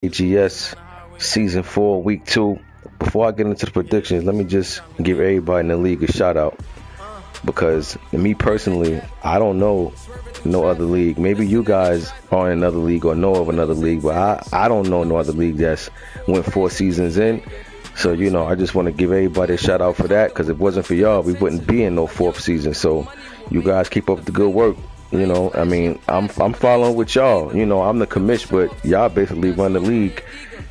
AGS Season 4, Week 2. Before I get into the predictions, let me just give everybody in the league a shout out. Because me personally, I don't know no other league. Maybe you guys are in another league or know of another league, but I don't know no other league that's went 4 seasons in. So, I just want to give everybody a shout out for that, because if it wasn't for y'all, we wouldn't be in no 4th season. So you guys keep up the good work. I'm following with y'all. I'm the commish, but y'all basically run the league.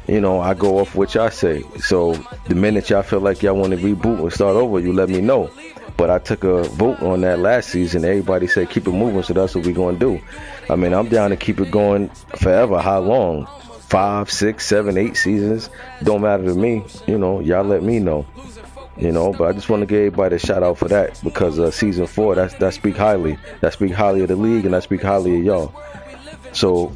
I go off what y'all say. So the minute y'all feel like y'all want to reboot and start over, you let me know. But I took a vote on that last season. Everybody said keep it moving, so that's what we're going to do. I'm down to keep it going forever. How long? 5, 6, 7, 8 seasons? Don't matter to me. Y'all let me know. But I just want to give everybody a shout out for that, because season 4, that speak highly. That speak highly of the league, and that speak highly of y'all. So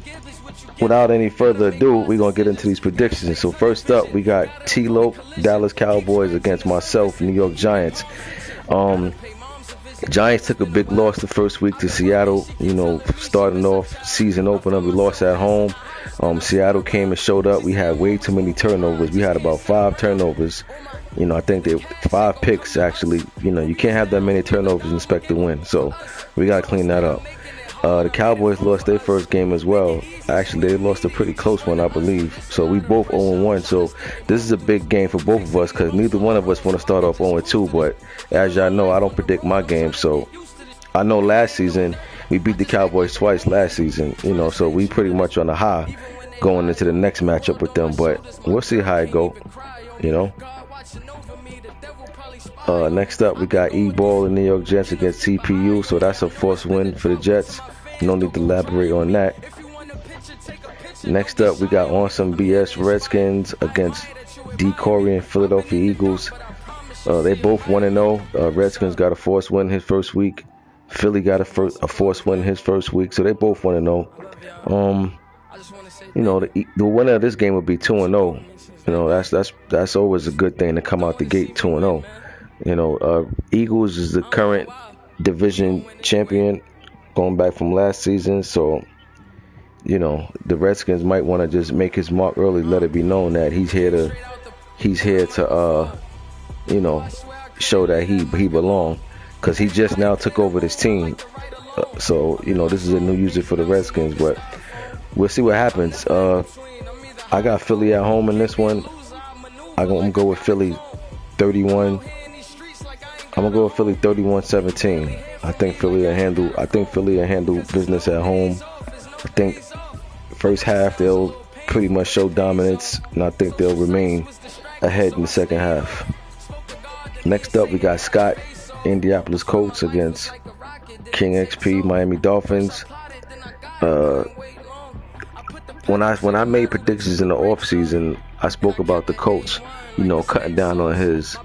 without any further ado, we're going to get into these predictions. So first up, we got T-Lope, Dallas Cowboys against myself, New York Giants. Giants took a big loss the first week to Seattle. Starting off season opener, we lost at home. Seattle came and showed up. We had way too many turnovers. We had about 5 turnovers. I think they 5 picks, actually. You can't have that many turnovers and expect to win. So we got to clean that up. The Cowboys lost their first game as well. Actually, they lost a pretty close one, I believe. So we both 0-1. So this is a big game for both of us, because neither one of us want to start off 0-2. But as y'all know, I don't predict my games. So I know last season we beat the Cowboys twice last season. So we pretty much on a high going into the next matchup with them. But we'll see how it go. Next up, we got E-Ball and New York Jets against CPU. So that's a forced win for the Jets. No need to elaborate on that. Next up, we got On Some BS Redskins against D. Corey and Philadelphia Eagles. They both 1-0. Redskins got a forced win his first week. Philly got a forced win his first week. So they both 1-0. The winner of this game would be 2-0. That's always a good thing to come out the gate 2-0. Eagles is the current division champion going back from last season. So, the Redskins might want to just make his mark early, let it be known that he's here to show that he belong, because he just now took over this team. So, this is a new user for the Redskins, but we'll see what happens. I got Philly at home in this one. I'm going to go with Philly 31. I'm going to go with Philly 31-17. I think Philly will handle business at home. I think first half they'll pretty much show dominance, and I think they'll remain ahead in the second half. Next up, we got Scott, Indianapolis Colts against King XP, Miami Dolphins. When I made predictions in the offseason, I spoke about the Colts, cutting down on his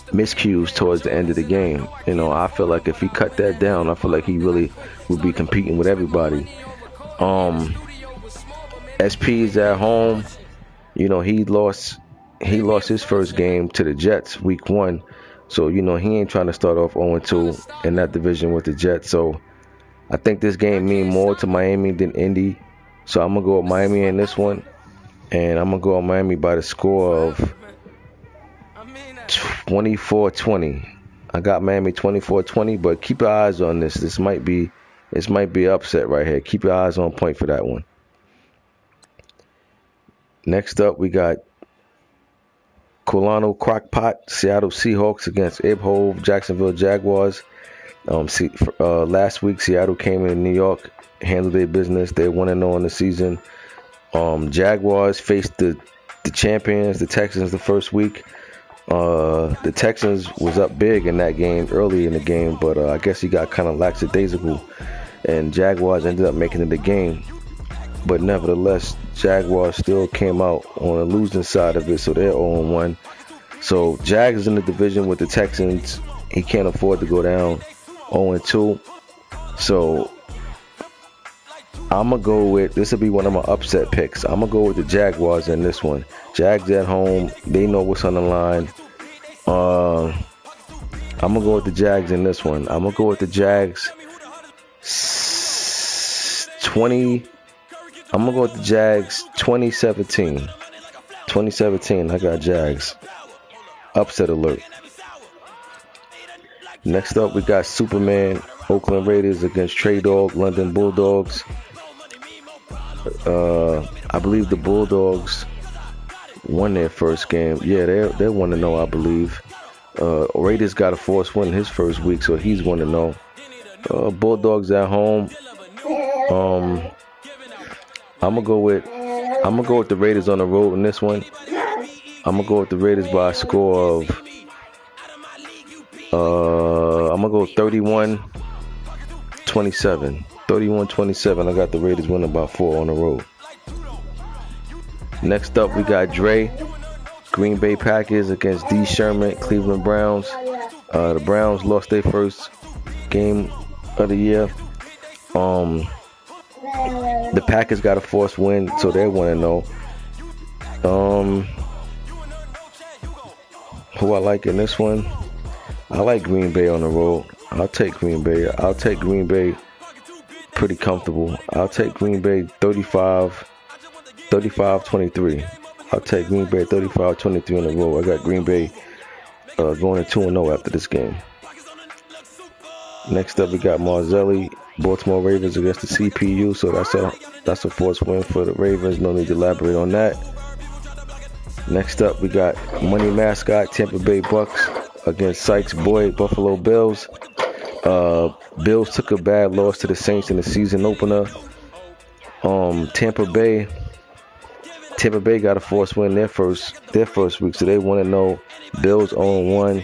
miscues towards the end of the game. I feel like if he cut that down, I feel like he really would be competing with everybody. SP is at home. He lost his first game to the Jets week 1. So, he ain't trying to start off 0-2 in that division with the Jets. So I think this game mean more to Miami than Indy. So I'm going to go with Miami in this one. And I'm going to go with Miami by the score of 24-20. I got Miami 24-20, but keep your eyes on this. This might be upset right here. Keep your eyes on point for that one. Next up, we got Colano Crockpot, Seattle Seahawks against Ibhove, Jacksonville Jaguars. Last week, Seattle came in New York, handled their business. They 1-0 in the season. Jaguars faced the champions, the Texans, the first week. The Texans was up big in that game, early in the game, but I guess he got kind of lackadaisical, and Jaguars ended up making it the game. But nevertheless, Jaguars still came out on the losing side of it, so they're 0-1. So Jags is in the division with the Texans. He can't afford to go down 0-2. So I'm going to go with, this will be one of my upset picks. I'm going to go with the Jaguars in this one. Jags at home. They know what's on the line. I'm going to go with the Jags in this one. I'm going to go with the Jags 20 I'm gonna go with the Jags 2017. 2017, I got Jags. Upset alert. Next up, we got Superman, Oakland Raiders against Trey Dog, London Bulldogs. I believe the Bulldogs won their first game. Yeah, they're 1-0, I believe. Raiders got a forced win his first week, so he's 1-0. Bulldogs at home. I'm gonna go with the Raiders on the road in this one. I'm gonna go with the Raiders by a score of I'm gonna go 31-27. 31-27. I got the Raiders winning by 4 on the road. Next up, we got Dre, Green Bay Packers against D. Sherman, Cleveland Browns. The Browns lost their first game of the year. The Packers got a forced win, so they're 1-0. Who I like in this one? I like Green Bay on the road. I'll take Green Bay. I'll take Green Bay pretty comfortable. I'll take Green Bay 35-23. I'll take Green Bay 35-23 on the road. I got Green Bay going to 2-0 after this game. Next up, we got Marzelli, Baltimore Ravens against the CPU. So that's a forced win for the Ravens. No need to elaborate on that. Next up, we got Money Mascot, Tampa Bay Bucks against Sykes Boyd, Buffalo Bills. Bills took a bad loss to the Saints in the season opener. Tampa Bay got a forced win their first week, so they 1-0. Bills 0-1.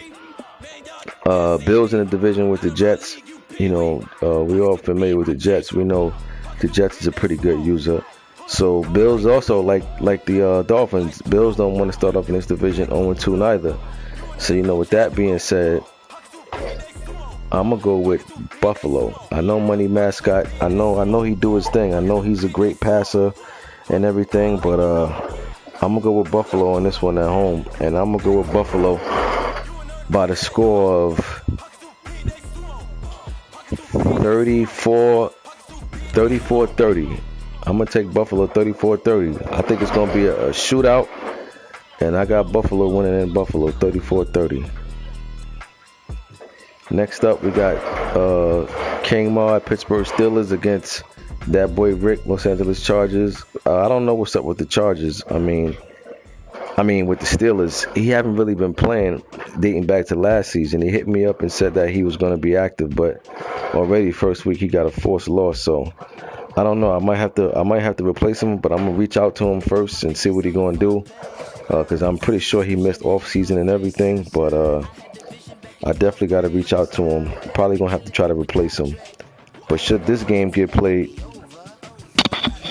Bills in the division with the Jets. We all familiar with the Jets. We know the Jets is a pretty good user. So Bills also like the Dolphins. Bills don't want to start off in this division 0-2 neither. So with that being said, I'm gonna go with Buffalo. I know Money Mascot. I know he do his thing. I know he's a great passer and everything, but I'm gonna go with Buffalo on this one at home, and I'm gonna go with Buffalo by the score of 34-30. I'm gonna take Buffalo 34-30. I think it's gonna be a shootout, and I got Buffalo winning in Buffalo 34-30. Next up, we got King Mar, Pittsburgh Steelers against that boy Rick, Los Angeles Chargers. I don't know what's up with the Chargers. I mean, with the Steelers, he haven't really been playing dating back to last season. He hit me up and said that he was going to be active, but already first week he got a forced loss. So I don't know. I might have to replace him, but I'm gonna reach out to him first and see what he's gonna do, because I'm pretty sure he missed off season and everything. But I definitely got to reach out to him. Probably gonna have to try to replace him. But should this game get played,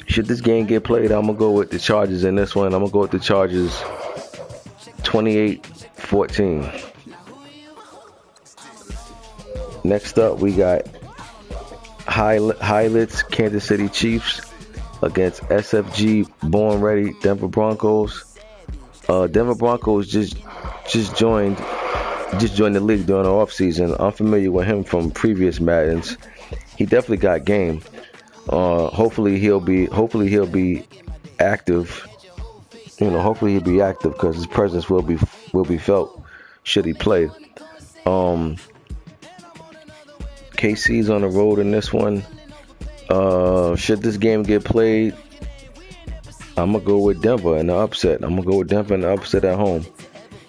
I'm gonna go with the Chargers in this one. I'm gonna go with the Chargers 28-14. Next up, we got Highlights, Kansas City Chiefs against SFG Born Ready, Denver Broncos. Denver Broncos just joined the league during the offseason. I'm familiar with him from previous Maddens. He definitely got game. Hopefully he'll be active. Hopefully he'll be active, because his presence will be felt should he play. KC's on the road in this one. Should this game get played, I'm gonna go with Denver in the upset. I'm gonna go with Denver in the upset at home,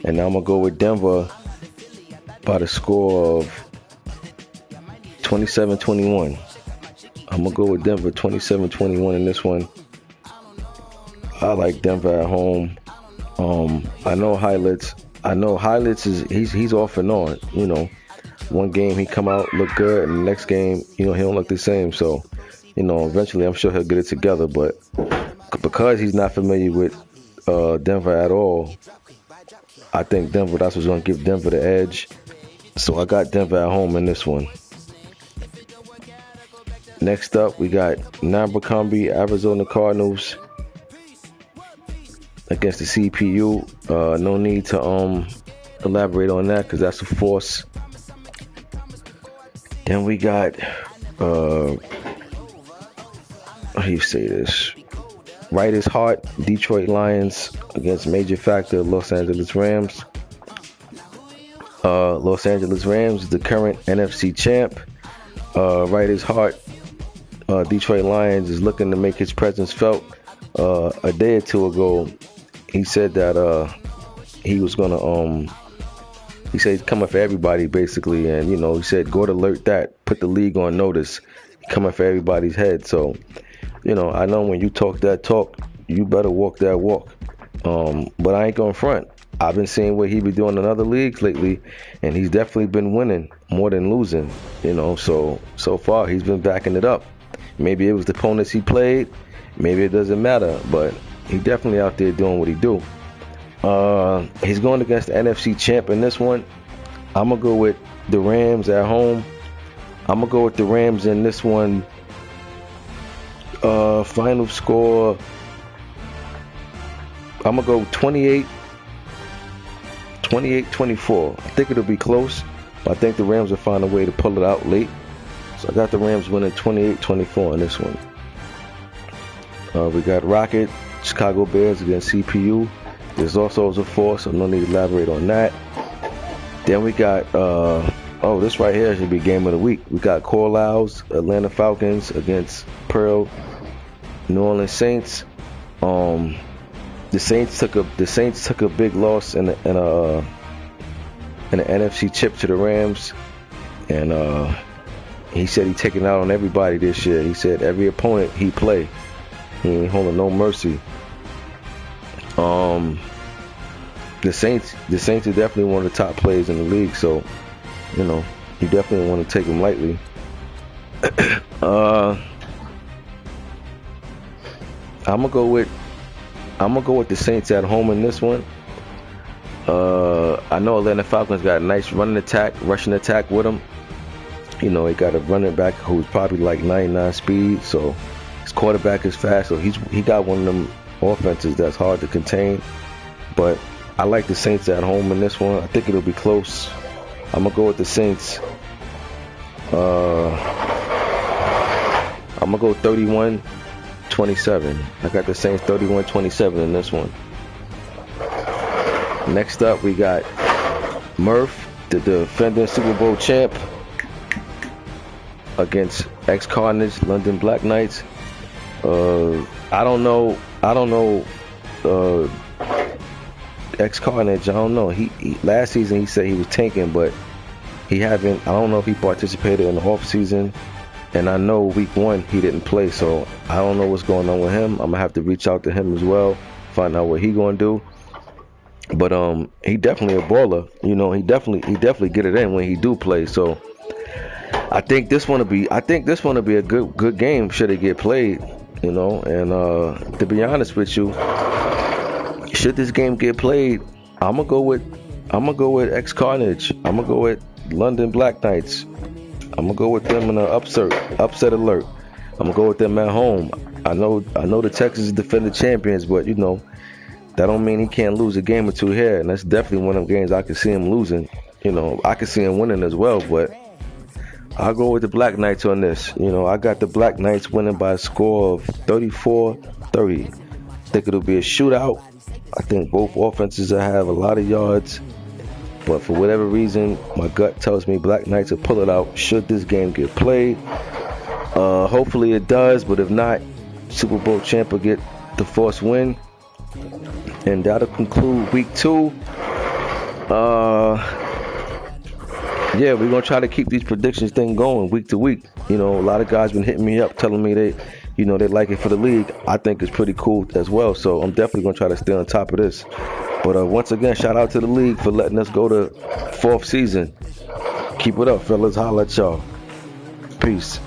and I'm gonna go with Denver by the score of 27-21. I'm gonna go with Denver 27-21 in this one. I like Denver at home. I know Highlights is he's off and on. One game he come out look good, and the next game he don't look the same. So eventually I'm sure he'll get it together. But because he's not familiar with Denver at all, I think that's what's gonna give Denver the edge. So I got Denver at home in this one. Next up, we got Abercrombie, Arizona Cardinals against the CPU. No need to elaborate on that, because that's a force. Then we got how do you say this? Right is Heart, Detroit Lions against Major Factor, Los Angeles Rams. Los Angeles Rams is the current NFC champ. Right is Heart, Detroit Lions is looking to make his presence felt. A day or two ago, he said that he was gonna he said he's coming for everybody basically, and he said go to alert that, put the league on notice, coming for everybody's head. So I know when you talk that talk, you better walk that walk. But I ain't gonna front. I've been seeing what he be doing in other leagues lately, and he's definitely been winning more than losing. So far he's been backing it up. Maybe it was the opponents he played, maybe it doesn't matter, but he definitely out there doing what he do. He's going against the NFC champ in this one. I'm gonna go with the Rams at home. I'm gonna go with the Rams in this one. Final score, I'm gonna go 28-24. I think it'll be close, but I think the Rams will find a way to pull it out late. So I got the Rams winning 28-24 in this one. We got Rocket, Chicago Bears against CPU. There's also a 4, so no need to elaborate on that. Then we got, this right here should be game of the week. We got Carlisle's Atlanta Falcons against Pearl, New Orleans Saints. The Saints took a big loss in the NFC chip to the Rams, and he said he taking out on everybody this year. He said every opponent he play, he ain't holding no mercy. The Saints are definitely one of the top players in the league, so you definitely want to take them lightly. I'm gonna go with the Saints at home in this one. I know Atlanta Falcons got a nice rushing attack with them. He got a running back who's probably like 99 speed, so his quarterback is fast, so he got one of them offenses that's hard to contain. But I like the Saints at home in this one. I think it'll be close. I'm gonna go with the Saints. I'm gonna go 31-27. I got the Saints 31-27 in this one. Next up, we got Murph, the defending Super Bowl champ, against X-Carnage, London Black Knights. I don't know. X-Carnage, I don't know. He last season he said he was tanking, but he haven't. I don't know if he participated in the off season, and I know week 1 he didn't play, so I don't know what's going on with him. I'm gonna have to reach out to him as well, find out what he gonna do. But he definitely a baller. He definitely get it in when he do play. So I think this one will be a good game should it get played. And to be honest with you, should this game get played, I'm gonna go with X-Carnage. I'm gonna go with London Black Knights. I'm gonna go with them in an upset alert. I'm gonna go with them at home. I know the Texans is defending champions, but that don't mean he can't lose a game or two here, and that's definitely one of them games I can see him losing. I can see him winning as well, but I'll go with the Black Knights on this. I got the Black Knights winning by a score of 34-30. I think it'll be a shootout. I think both offenses will have a lot of yards, but for whatever reason, my gut tells me Black Knights will pull it out should this game get played. Hopefully it does, but if not, Super Bowl champ will get the first win. And that'll conclude week 2. We're gonna try to keep these predictions thing going week to week. A lot of guys been hitting me up telling me they like it for the league. I think it's pretty cool as well, so I'm definitely gonna try to stay on top of this. But once again, shout out to the league for letting us go to 4th season. Keep it up, fellas. Holla at y'all. Peace.